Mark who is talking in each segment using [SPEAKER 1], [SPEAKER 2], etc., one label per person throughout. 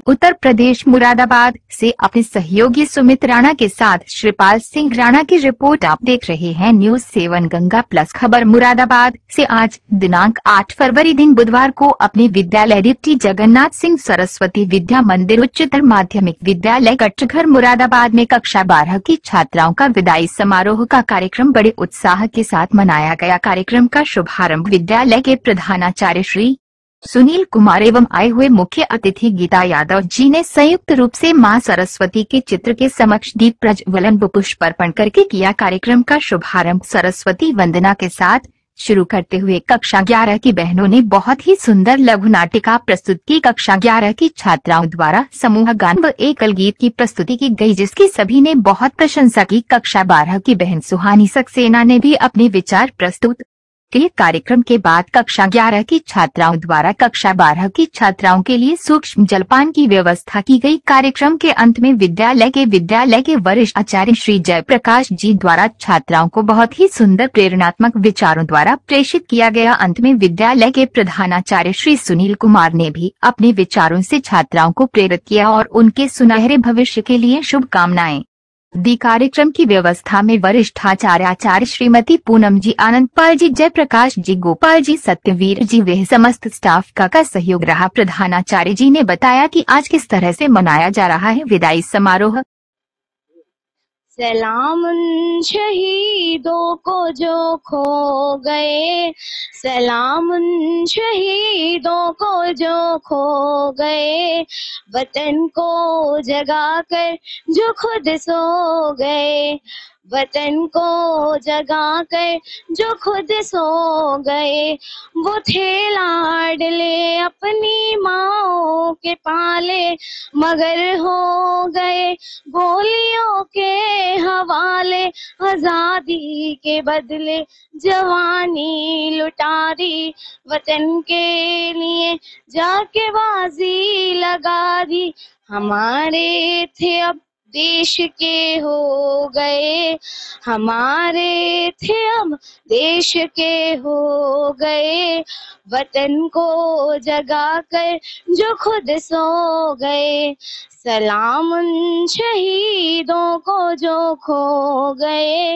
[SPEAKER 1] उत्तर प्रदेश मुरादाबाद से अपने सहयोगी सुमित राणा के साथ श्रीपाल सिंह राणा की रिपोर्ट। आप देख रहे हैं न्यूज 7 गंगा प्लस खबर। मुरादाबाद से आज दिनांक 8 फरवरी दिन बुधवार को अपने विद्यालय डिप्टी जगन्नाथ सिंह सरस्वती विद्या मंदिर उच्चतर माध्यमिक विद्यालय कटघर मुरादाबाद में कक्षा 12 की छात्राओं का विदाई समारोह का कार्यक्रम बड़े उत्साह के साथ मनाया गया। कार्यक्रम का शुभारंभ विद्यालय के प्रधानाचार्य श्री सुनील कुमार एवं आए हुए मुख्य अतिथि गीता यादव जी ने संयुक्त रूप से मां सरस्वती के चित्र के समक्ष दीप प्रज्वलन व पुष्प अर्पण करके किया। कार्यक्रम का शुभारंभ सरस्वती वंदना के साथ शुरू करते हुए कक्षा 11 की बहनों ने बहुत ही सुंदर लघु नाटिका प्रस्तुत की। कक्षा 11 की छात्राओं द्वारा समूह गान व एकल गीत की प्रस्तुति की गई, जिसकी सभी ने बहुत प्रशंसा की। कक्षा 12 की बहन सुहानी सक्सेना ने भी अपने विचार प्रस्तुत के कार्यक्रम के बाद कक्षा 11 की छात्राओं द्वारा कक्षा 12 की छात्राओं के लिए सूक्ष्म जलपान की व्यवस्था की गई। कार्यक्रम के अंत में विद्यालय के वरिष्ठ आचार्य श्री जयप्रकाश जी द्वारा छात्राओं को बहुत ही सुंदर प्रेरणात्मक विचारों द्वारा प्रेषित किया गया। अंत में विद्यालय के प्रधानाचार्य श्री सुनील कुमार ने भी अपने विचारों से छात्राओं को प्रेरित किया और उनके सुनहरे भविष्य के लिए शुभकामनाएं दी। कार्यक्रम की व्यवस्था में वरिष्ठ आचार्य श्रीमती पूनम जी, आनंदपाल जी, जयप्रकाश जी, गोपाल जी, सत्यवीर जी व समस्त स्टाफ का सहयोग रहा। प्रधानाचार्य जी ने बताया कि आज किस तरह से मनाया जा रहा है विदाई समारोह।
[SPEAKER 2] सलाम उन शहीदों को जो खो गए, सलाम उन शहीदों को जो खो गए, वतन को जगा कर जो खुद सो गए, वतन को जगा कर जो खुद सो गए। वो थे लाडले अपनी माओ के पाले, मगर हो गए गोलियों के हवाले। आजादी के बदले जवानी लुटा दी, वतन के लिए जाके बाजी लगा दी। हमारे थे अब देश के हो गए, हमारे थे अब देश के हो गए, वतन को जगा कर जो खुद सो गए। सलाम उन शहीदों को जो खो गए,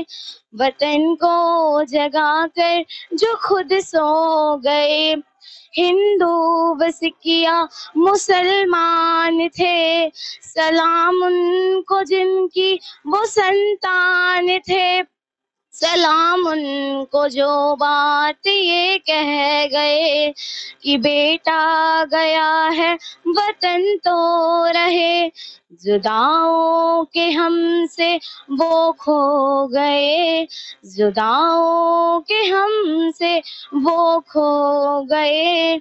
[SPEAKER 2] वतन को जगा कर जो खुद सो गए। हिंदू व सिखिया मुसलमान थे, सलाम उनको जिनकी वो संतान थे। सलाम उनको जो बात ये कह गए कि बेटा गया है वतन तो रहे। जुदाओं के हमसे वो खो गए, जुदाओं के हमसे वो खो गए,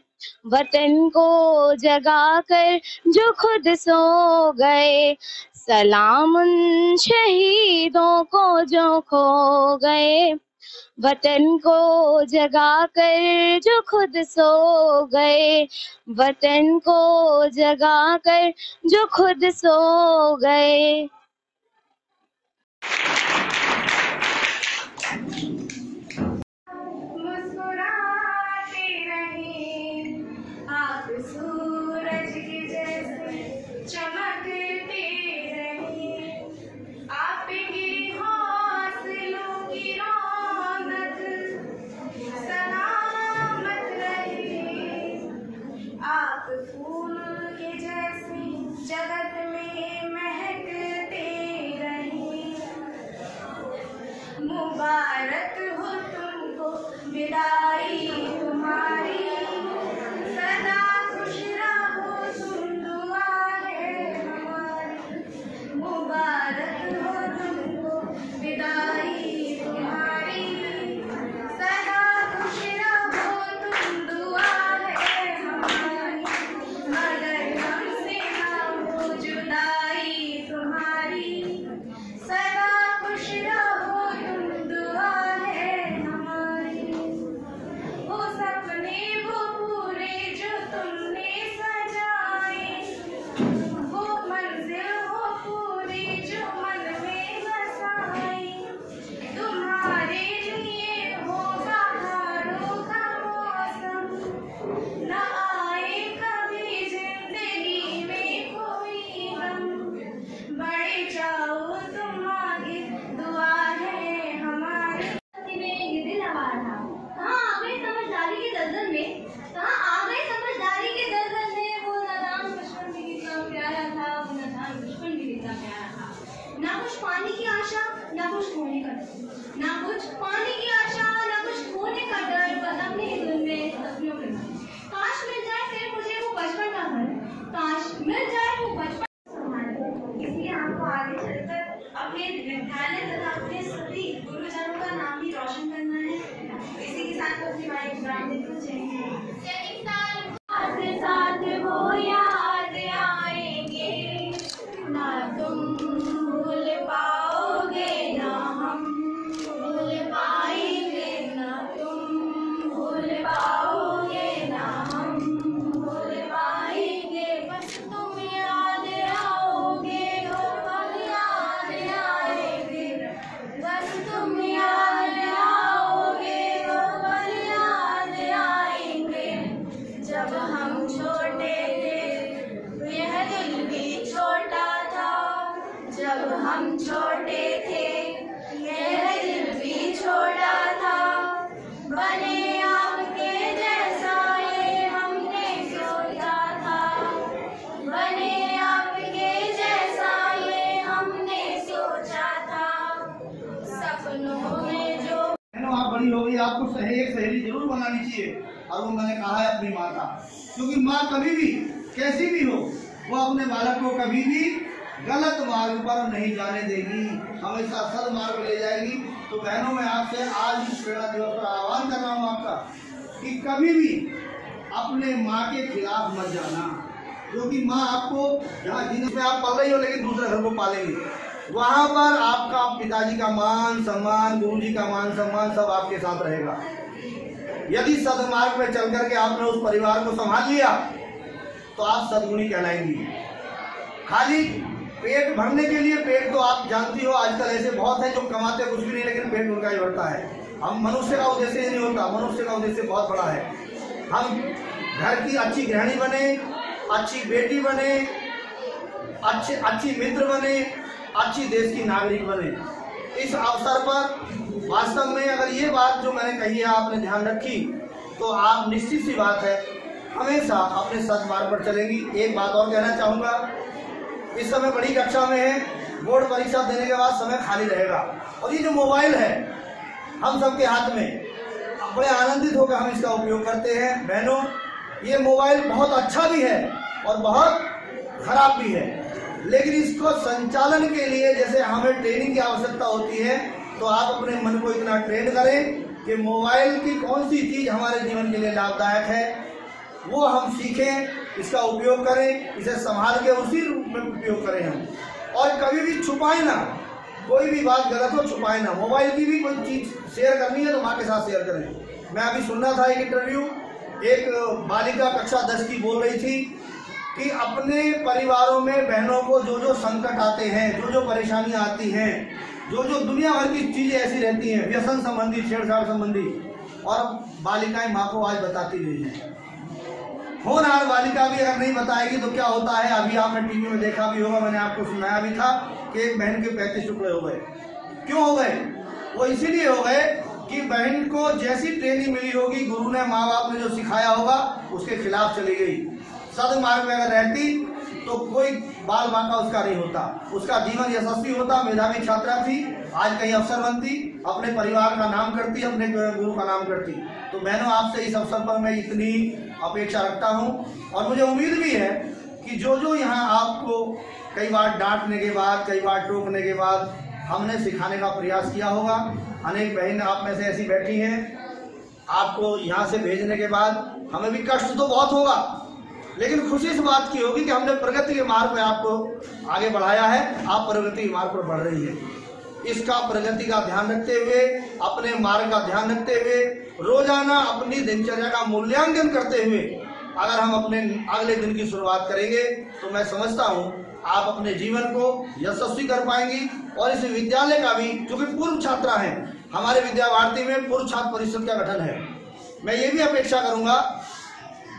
[SPEAKER 2] वतन को जगा कर जो खुद सो गए। सलाम उन शहीदों को जो खो गए, वतन को जगा कर जो खुद सो गए, वतन को जगा कर जो खुद सो गए।
[SPEAKER 3] जगत में महकते रही, मुबारक हो तुमको विदाई तुम्हारी, सदा खुश रहो तुम दुआ है हमारी। मुबारक हो तुमको विदाई तुम्हारी, सदा खुश रहो तुम दुआ है हमारी। मगर हमसे ना हो जो साथ साथ वो याद आएंगे, ना तुम भूल पाओगे ना हम भूल पाएंगे, ना तुम भूल पाओगे ना हम भूल पाएंगे। बस तुम याद आओगे, वो पल याद आएंगे, बस तुम याद आओगे, वो पल याद आएंगे। जब हम छोटे थे यह दिल भी छोटा था, जब हम छोटे थे यह दिल भी छोटा था। बने आपके जैसा ये हमने सोचा था, बने आपके जैसा ये हमने सोचा था। सपनों में जो
[SPEAKER 4] आप बड़ी हो गई, आपको एक सहेली जरूर बनानी चाहिए। और वो मैंने कहा है अपनी माँ का, क्योंकि माँ कभी भी कैसी भी हो वो अपने बालक को कभी भी गलत मार्ग पर नहीं जाने देगी, हमेशा सदमार्ग पर ले जाएगी। तो बहनों मैं आपसे आज इस प्रेरणा दिवस पर आह्वान कर रहा हूँ आपका कि कभी भी अपने माँ के खिलाफ मत जाना, क्योंकि माँ आपको जहाँ जिसमें आप पल रही हो लेकिन दूसरे घर को पालेंगे, वहाँ पर आपका पिताजी का मान सम्मान, गुरुजी का मान सम्मान सब आपके साथ रहेगा। यदि सदमार्ग में चल करके आपने उस परिवार को संभाल लिया तो आप सदगुणी कहलाएंगी। खाली पेट भरने के लिए, पेट तो आप जानती हो आजकल ऐसे बहुत हैं जो कमाते कुछ भी नहीं लेकिन पेट उनका ही भरता है। हम मनुष्य का उद्देश्य ही नहीं होता, मनुष्य का उद्देश्य बहुत बड़ा है। हम घर की अच्छी गृहिणी बने, अच्छी बेटी बने, अच्छी मित्र बने, अच्छी देश की नागरिक बने। इस अवसर पर वास्तव में अगर ये बात जो मैंने कही है आपने ध्यान रखी तो आप निश्चित सी बात है हमेशा अपने सदमार्ग पर चलेंगी। एक बात और कहना चाहूँगा, इस समय बड़ी कक्षा में है, बोर्ड परीक्षा देने के बाद समय खाली रहेगा और ये जो मोबाइल है हम सबके हाथ में, बड़े आनंदित होकर हम इसका उपयोग करते हैं। बहनों ये मोबाइल बहुत अच्छा भी है और बहुत खराब भी है, लेकिन इसको संचालन के लिए जैसे हमें ट्रेनिंग की आवश्यकता होती है तो आप अपने मन को इतना ट्रेन करें कि मोबाइल की कौन सी चीज हमारे जीवन के लिए लाभदायक है वो हम सीखें, इसका उपयोग करें, इसे संभाल के उसी रूप में उपयोग करें हम। और कभी भी छुपाए ना, कोई भी बात गलत हो छुपाए ना। मोबाइल की भी कोई चीज शेयर करनी है तो माँ के साथ शेयर करें। मैं अभी सुनना था एक इंटरव्यू, एक बालिका कक्षा 10 की बोल रही थी कि अपने परिवारों में बहनों को जो जो संकट आते हैं, जो जो परेशानियां आती हैं, जो जो दुनिया भर की चीजें ऐसी रहती हैं, व्यसन संबंधी, छेड़छाड़ संबंधी, और बालिकाएं माँ को आज बताती नहीं है। होनहार बालिका भी अगर नहीं बताएगी तो क्या होता है, अभी आपने टीवी में देखा भी होगा, मैंने आपको सुनाया भी था कि एक बहन के 35 टुकड़े हो गए। क्यों हो गए? वो इसीलिए हो गए कि बहन को जैसी ट्रेनिंग मिली होगी, गुरु ने, माँ बाप ने जो सिखाया होगा उसके खिलाफ चली गई। सदमार्ग में अगर रहती तो कोई बाल बांका उसका नहीं होता, उसका जीवन यशस्वी होता, मेधावी छात्रा थी, आज कहीं अफसर बनती, अपने परिवार का नाम करती, अपने गुरु का नाम करती। तो बहनों आपसे इस अवसर पर मैं इतनी अपेक्षा रखता हूँ और मुझे उम्मीद भी है कि जो जो यहाँ आपको कई बार डांटने के बाद, कई बार टोकने के बाद हमने सिखाने का प्रयास किया होगा। अनेक बहन आप में से ऐसी बैठी हैं, आपको यहाँ से भेजने के बाद हमें भी कष्ट तो बहुत होगा, लेकिन खुशी इस बात की होगी कि हमने प्रगति के मार्ग पर आपको आगे बढ़ाया है, आप प्रगति के मार्ग पर बढ़ रही है। इसका प्रगति का ध्यान रखते हुए, अपने मार्ग का ध्यान रखते हुए, रोजाना अपनी दिनचर्या का मूल्यांकन करते हुए अगर हम अपने अगले दिन की शुरुआत करेंगे तो मैं समझता हूँ आप अपने जीवन को यशस्वी कर पाएंगी। और इस विद्यालय का भी, जो कि पूर्व छात्रा हैं, हमारे विद्या भारती में पूर्व छात्र परिषद का गठन है, मैं ये भी अपेक्षा करूंगा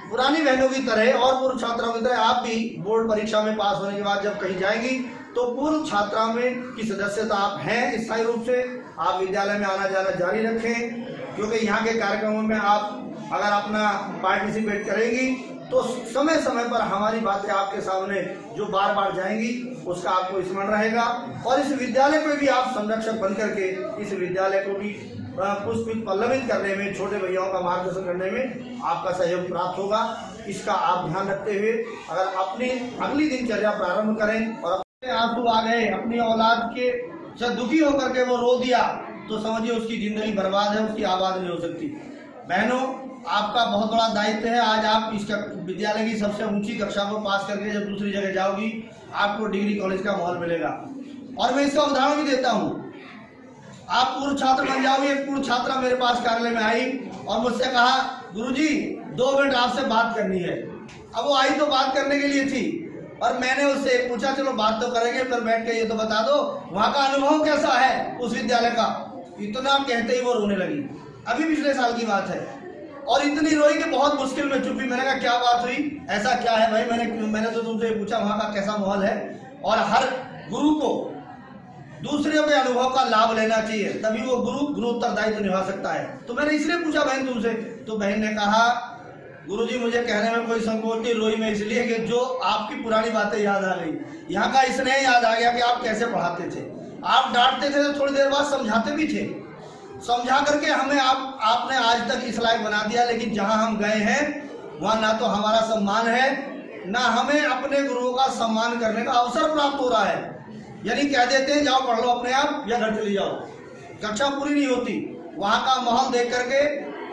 [SPEAKER 4] पुरानी बहनों की तरह और पूर्व छात्राओं की तरह आप भी बोर्ड परीक्षा में पास होने के बाद जब कहीं जाएंगी तो पूर्व छात्रा में की सदस्यता आप हैं स्थायी रूप से, आप विद्यालय में आना जाना जारी रखें, क्योंकि यहाँ के कार्यक्रमों में आप अगर अपना पार्टिसिपेट करेंगी तो समय समय पर हमारी बातें आपके सामने जो बार बार जाएंगी उसका आपको स्मरण रहेगा। और इस विद्यालय को भी आप संरक्षक बन करके इस विद्यालय को भी पुष्पित पल्लवित करने में, छोटे भैयाओं का मार्गदर्शन करने में आपका सहयोग प्राप्त होगा। इसका आप ध्यान रखते हुए अगर अपनी अगली दिनचर्या प्रारंभ करें और अपने आंसू आ गए, अपनी औलाद के से दुखी होकर के वो रो दिया तो समझिए उसकी जिंदगी बर्बाद है, उसकी आबाद नहीं हो सकती। बहनों आपका बहुत बड़ा दायित्व है। आज आप इस विद्यालय की सबसे ऊंची कक्षा को पास करके जब दूसरी जगह जाओगी आपको डिग्री कॉलेज का माहौल मिलेगा। और मैं इसका उदाहरण भी देता हूँ, आप पूर्व छात्र बन जाओगे। एक पूर्व छात्रा मेरे पास कार्यालय में आई और मुझसे कहा, गुरुजी 2 मिनट आपसे बात करनी है। अब वो आई तो बात करने के लिए थी, और मैंने उससे पूछा चलो बात तो करेंगे, फिर बैठ के ये तो बता दो वहाँ का अनुभव कैसा है उस विद्यालय का। इतना कहते ही वो रोने लगी। अभी पिछले साल की बात है, और इतनी रोई कि बहुत मुश्किल में चुप्पी। मैंने कहा क्या बात हुई, ऐसा क्या है भाई? मैंने तो तुमसे पूछा वहाँ का कैसा माहौल है। और हर गुरु को दूसरे के अनुभव का लाभ लेना चाहिए, तभी वो गुरु उत्तरदायित्व निभा सकता है। तो मैंने इसलिए पूछा बहन तुमसे, तो बहन ने कहा, गुरुजी मुझे कहने में कोई संकोच नहीं, रोई में इसलिए कि जो आपकी पुरानी बातें याद आ गई। यहाँ का स्नेह याद आ गया कि आप कैसे पढ़ाते थे। आप डांटते थे तो थोड़ी देर बाद समझाते भी थे, समझा करके हमें आपने आज तक इस लायक बना दिया। लेकिन जहाँ हम गए हैं वहाँ ना तो हमारा सम्मान है, ना हमें अपने गुरुओं का सम्मान करने का अवसर प्राप्त हो रहा है। यानी कह देते हैं जाओ पढ़ लो अपने आप या घर चली जाओ, कक्षा पूरी नहीं होती। वहाँ का माहौल देख करके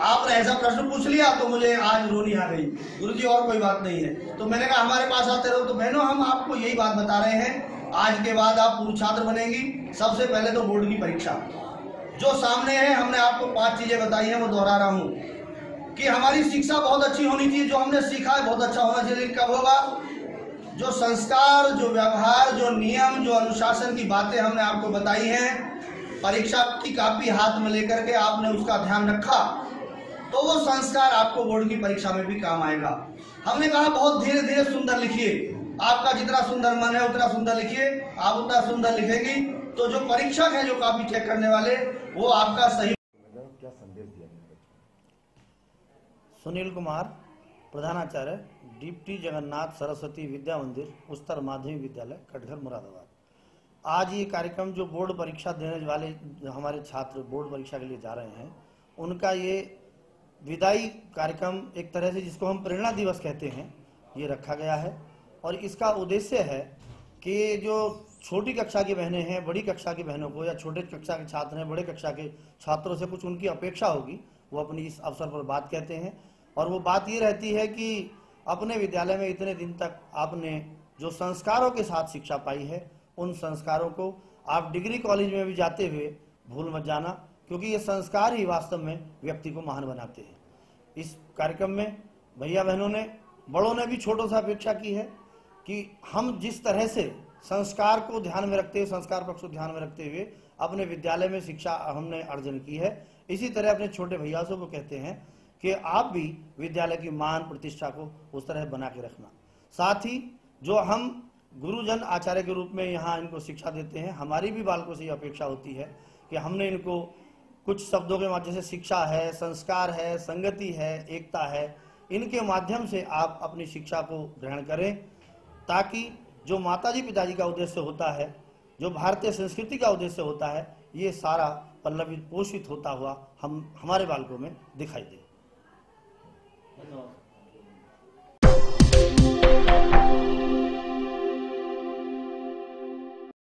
[SPEAKER 4] आपने ऐसा प्रश्न पूछ लिया तो मुझे आज रोनी आ गई। गुरुजी और कोई बात नहीं है। तो मैंने कहा हमारे पास आते रहो। तो बहनों हम आपको यही बात बता रहे हैं, आज के बाद आप पूर्व छात्र बनेंगी। सबसे पहले तो बोर्ड की परीक्षा जो सामने है, हमने आपको 5 चीजें बताई हैं, वो दोहरा रहा हूँ कि हमारी शिक्षा बहुत अच्छी होनी चाहिए। जो हमने सीखा है बहुत अच्छा होना चाहिए। कब होगा? जो संस्कार, जो व्यवहार, जो नियम, जो अनुशासन की बातें हमने आपको बताई हैं, परीक्षा की कॉपी हाथ में लेकर के आपने उसका ध्यान रखा तो वो संस्कार आपको बोर्ड की परीक्षा में भी काम आएगा। हमने कहा बहुत धीरे धीरे सुंदर लिखिए। आपका जितना सुंदर मन है उतना सुंदर लिखिए। आप उतना सुंदर लिखेंगी तो जो परीक्षक है, जो कॉपी चेक करने वाले, वो आपका सही।
[SPEAKER 5] क्या संदेश दिया? सुनील कुमार, प्रधानाचार्य, डिप्टी जगन्नाथ सरस्वती विद्या मंदिर, उच्चतर माध्यमिक विद्यालय, कटघर, मुरादाबाद। आज ये कार्यक्रम जो बोर्ड परीक्षा देने वाले हमारे छात्र बोर्ड परीक्षा के लिए जा रहे हैं, उनका ये विदाई कार्यक्रम एक तरह से जिसको हम प्रेरणा दिवस कहते हैं, ये रखा गया है। और इसका उद्देश्य है कि जो छोटी कक्षा की बहनें हैं, बड़ी कक्षा की बहनों को, या छोटे कक्षा के छात्र हैं, बड़े कक्षा के छात्रों से कुछ उनकी अपेक्षा होगी, वो अपनी इस अवसर पर बात कहते हैं। और वो बात ये रहती है कि अपने विद्यालय में इतने दिन तक आपने जो संस्कारों के साथ शिक्षा पाई है, उन संस्कारों को आप डिग्री कॉलेज में भी जाते हुए भूल मत जाना, क्योंकि ये संस्कार ही वास्तव में व्यक्ति को महान बनाते हैं। इस कार्यक्रम में भैया बहनों ने, बड़ों ने भी छोटों से अपेक्षा की है कि हम जिस तरह से संस्कार को ध्यान में रखते हुए, संस्कार पक्ष को ध्यान में रखते हुए अपने विद्यालय में शिक्षा हमने अर्जन की है, इसी तरह अपने छोटे भैया को कहते हैं कि आप भी विद्यालय की मान प्रतिष्ठा को उस तरह बना के रखना। साथ ही जो हम गुरुजन आचार्य के रूप में यहाँ इनको शिक्षा देते हैं, हमारी भी बालकों से ये अपेक्षा होती है कि हमने इनको कुछ शब्दों के माध्यम से शिक्षा है, संस्कार है, संगति है, एकता है, इनके माध्यम से आप अपनी शिक्षा को ग्रहण करें, ताकि जो माताजी पिताजी का उद्देश्य होता है, जो भारतीय संस्कृति का उद्देश्य होता है, ये सारा पल्लवित पोषित होता हुआ हमारे बालकों में दिखाई दे।
[SPEAKER 6] धन्यवाद।